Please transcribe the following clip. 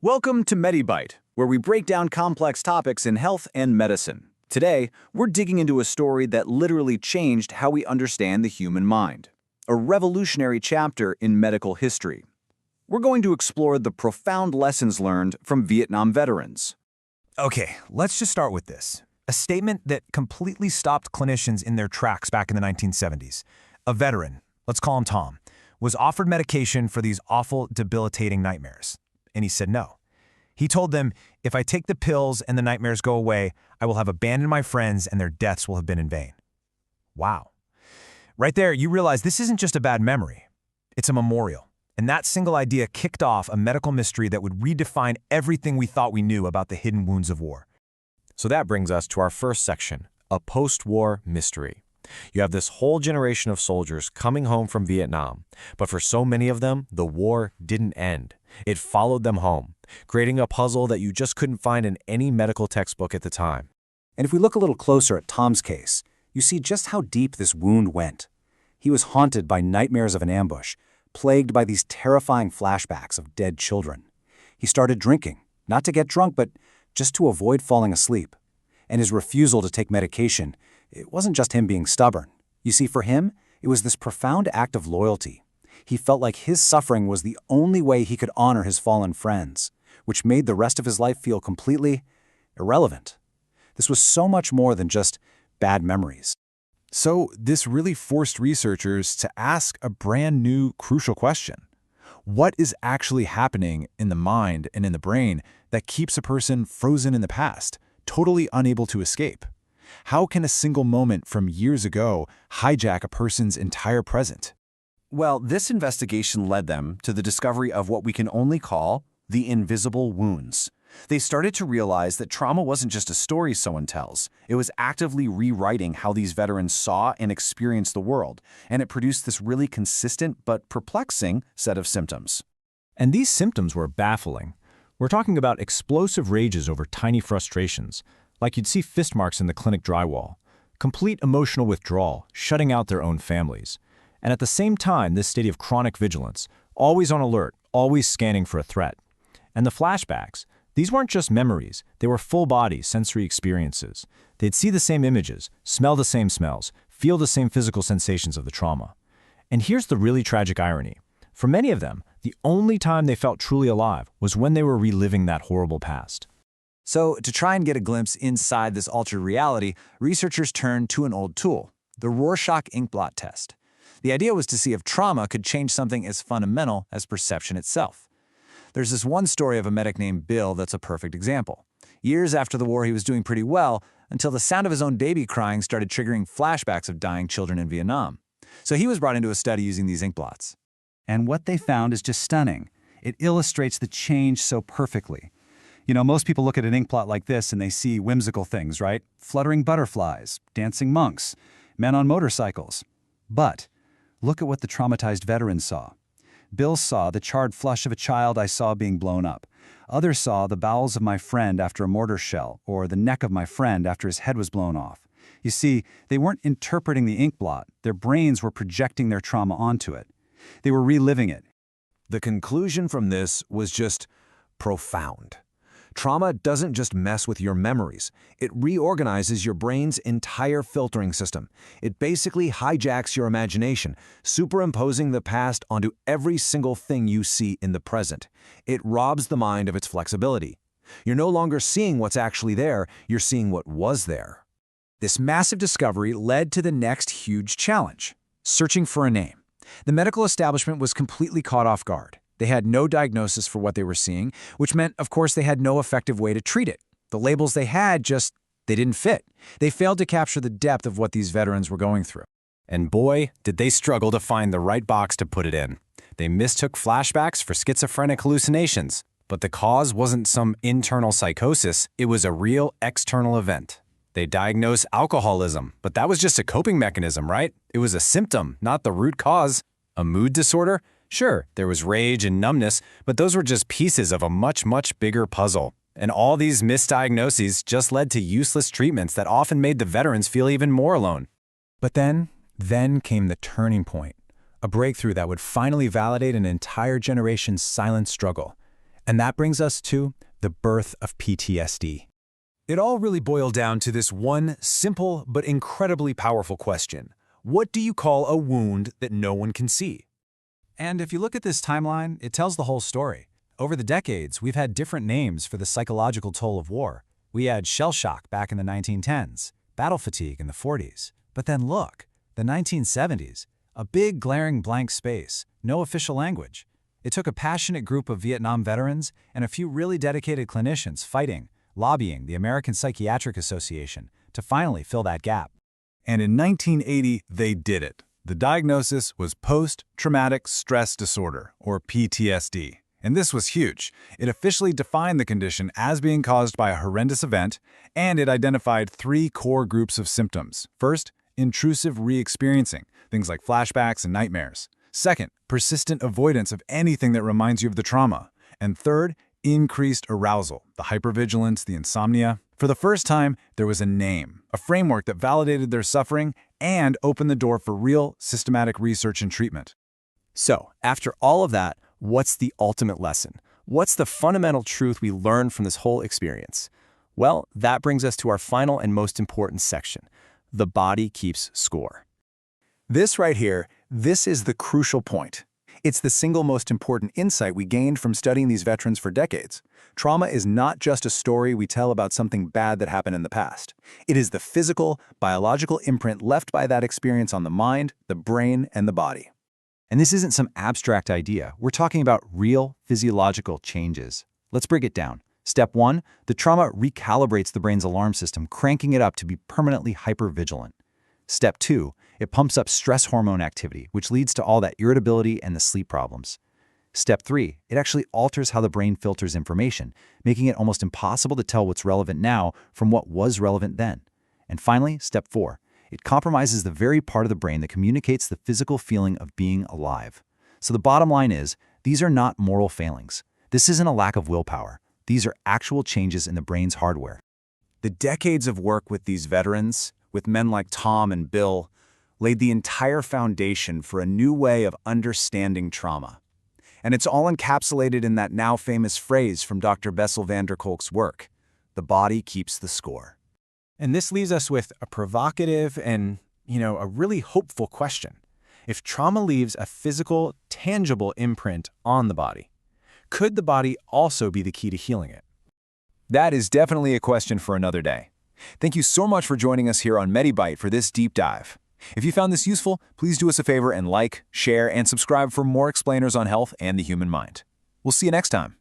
Welcome to MediByte, where we break down complex topics in health and medicine. Today, we're digging into a story that literally changed how we understand the human mind, a revolutionary chapter in medical history. We're going to explore the profound lessons learned from Vietnam veterans. Okay, let's just start with this. A statement that completely stopped clinicians in their tracks back in the 1970s. A veteran, let's call him Tom, was offered medication for these awful, debilitating nightmares. And he said no. He told them, if I take the pills and the nightmares go away, I will have abandoned my friends and their deaths will have been in vain. Wow. Right there, you realize this isn't just a bad memory. It's a memorial. And that single idea kicked off a medical mystery that would redefine everything we thought we knew about the hidden wounds of war. So that brings us to our first section, a post-war mystery. You have this whole generation of soldiers coming home from Vietnam, but for so many of them, the war didn't end. It followed them home, creating a puzzle that you just couldn't find in any medical textbook at the time. And if we look a little closer at Tom's case, you see just how deep this wound went. He was haunted by nightmares of an ambush, plagued by these terrifying flashbacks of dead children. He started drinking, not to get drunk, but just to avoid falling asleep. And his refusal to take medication, it wasn't just him being stubborn. You see, for him, it was this profound act of loyalty. He felt like his suffering was the only way he could honor his fallen friends, which made the rest of his life feel completely irrelevant. This was so much more than just bad memories. So this really forced researchers to ask a brand new, crucial question. What is actually happening in the mind and in the brain that keeps a person frozen in the past, totally unable to escape? How can a single moment from years ago hijack a person's entire present? Well, this investigation led them to the discovery of what we can only call the invisible wounds. They started to realize that trauma wasn't just a story someone tells. It was actively rewriting how these veterans saw and experienced the world, and it produced this really consistent but perplexing set of symptoms. And these symptoms were baffling. We're talking about explosive rages over tiny frustrations, like you'd see fist marks in the clinic drywall, complete emotional withdrawal, shutting out their own families. And at the same time, this state of chronic vigilance, always on alert, always scanning for a threat. And the flashbacks, these weren't just memories, they were full-body sensory experiences. They'd see the same images, smell the same smells, feel the same physical sensations of the trauma. And here's the really tragic irony. For many of them, the only time they felt truly alive was when they were reliving that horrible past. So, to try and get a glimpse inside this altered reality, researchers turned to an old tool, the Rorschach inkblot test. The idea was to see if trauma could change something as fundamental as perception itself. There's this one story of a medic named Bill that's a perfect example. Years after the war, he was doing pretty well until the sound of his own baby crying started triggering flashbacks of dying children in Vietnam. So he was brought into a study using these inkblots. And what they found is just stunning. It illustrates the change so perfectly. You know, most people look at an inkblot like this and they see whimsical things, right? Fluttering butterflies, dancing monks, men on motorcycles. But look at what the traumatized veterans saw. Bill saw the charred flesh of a child I saw being blown up. Others saw the bowels of my friend after a mortar shell, or the neck of my friend after his head was blown off. You see, they weren't interpreting the inkblot. Their brains were projecting their trauma onto it. They were reliving it. The conclusion from this was just profound. Trauma doesn't just mess with your memories. It reorganizes your brain's entire filtering system. It basically hijacks your imagination, superimposing the past onto every single thing you see in the present. It robs the mind of its flexibility. You're no longer seeing what's actually there, you're seeing what was there. This massive discovery led to the next huge challenge, searching for a name. The medical establishment was completely caught off guard. They had no diagnosis for what they were seeing, which meant, of course, they had no effective way to treat it. The labels they had they didn't fit. They failed to capture the depth of what these veterans were going through. And boy, did they struggle to find the right box to put it in. They mistook flashbacks for schizophrenic hallucinations. But the cause wasn't some internal psychosis, it was a real external event. They diagnosed alcoholism, but that was just a coping mechanism, right? It was a symptom, not the root cause. A mood disorder? Sure, there was rage and numbness, but those were just pieces of a much, much bigger puzzle. And all these misdiagnoses just led to useless treatments that often made the veterans feel even more alone. But then came the turning point, a breakthrough that would finally validate an entire generation's silent struggle. And that brings us to the birth of PTSD. It all really boiled down to this one simple but incredibly powerful question. What do you call a wound that no one can see? And if you look at this timeline, it tells the whole story. Over the decades, we've had different names for the psychological toll of war. We had shell shock back in the 1910s, battle fatigue in the 40s. But then look, the 1970s, a big glaring blank space, no official language. It took a passionate group of Vietnam veterans and a few really dedicated clinicians fighting, lobbying the American Psychiatric Association to finally fill that gap. And in 1980, they did it. The diagnosis was post-traumatic stress disorder, or PTSD. And this was huge. It officially defined the condition as being caused by a horrendous event, and it identified 3 core groups of symptoms. First, intrusive re-experiencing, things like flashbacks and nightmares. Second, persistent avoidance of anything that reminds you of the trauma. And third, increased arousal, the hypervigilance, the insomnia. For the first time, there was a name, a framework that validated their suffering and opened the door for real, systematic research and treatment. So, after all of that, what's the ultimate lesson? What's the fundamental truth we learned from this whole experience? Well, that brings us to our final and most important section. The body keeps score. This right here, this is the crucial point. It's the single most important insight we gained from studying these veterans for decades. Trauma is not just a story we tell about something bad that happened in the past. It is the physical, biological imprint left by that experience on the mind, the brain, and the body. And this isn't some abstract idea. We're talking about real physiological changes. Let's break it down. Step 1, the trauma recalibrates the brain's alarm system, cranking it up to be permanently hypervigilant. Step 2, it pumps up stress hormone activity, which leads to all that irritability and the sleep problems. Step 3, it actually alters how the brain filters information, making it almost impossible to tell what's relevant now from what was relevant then. And finally, Step 4, it compromises the very part of the brain that communicates the physical feeling of being alive. So the bottom line is, these are not moral failings. This isn't a lack of willpower. These are actual changes in the brain's hardware. The decades of work with these veterans, with men like Tom and Bill, laid the entire foundation for a new way of understanding trauma. And it's all encapsulated in that now famous phrase from Dr. Bessel van der Kolk's work, "The body keeps the score." And this leaves us with a provocative and, a really hopeful question. If trauma leaves a physical, tangible imprint on the body, could the body also be the key to healing it? That is definitely a question for another day. Thank you so much for joining us here on MediByte for this deep dive. If you found this useful, please do us a favor and like, share, and subscribe for more explainers on health and the human mind. We'll see you next time.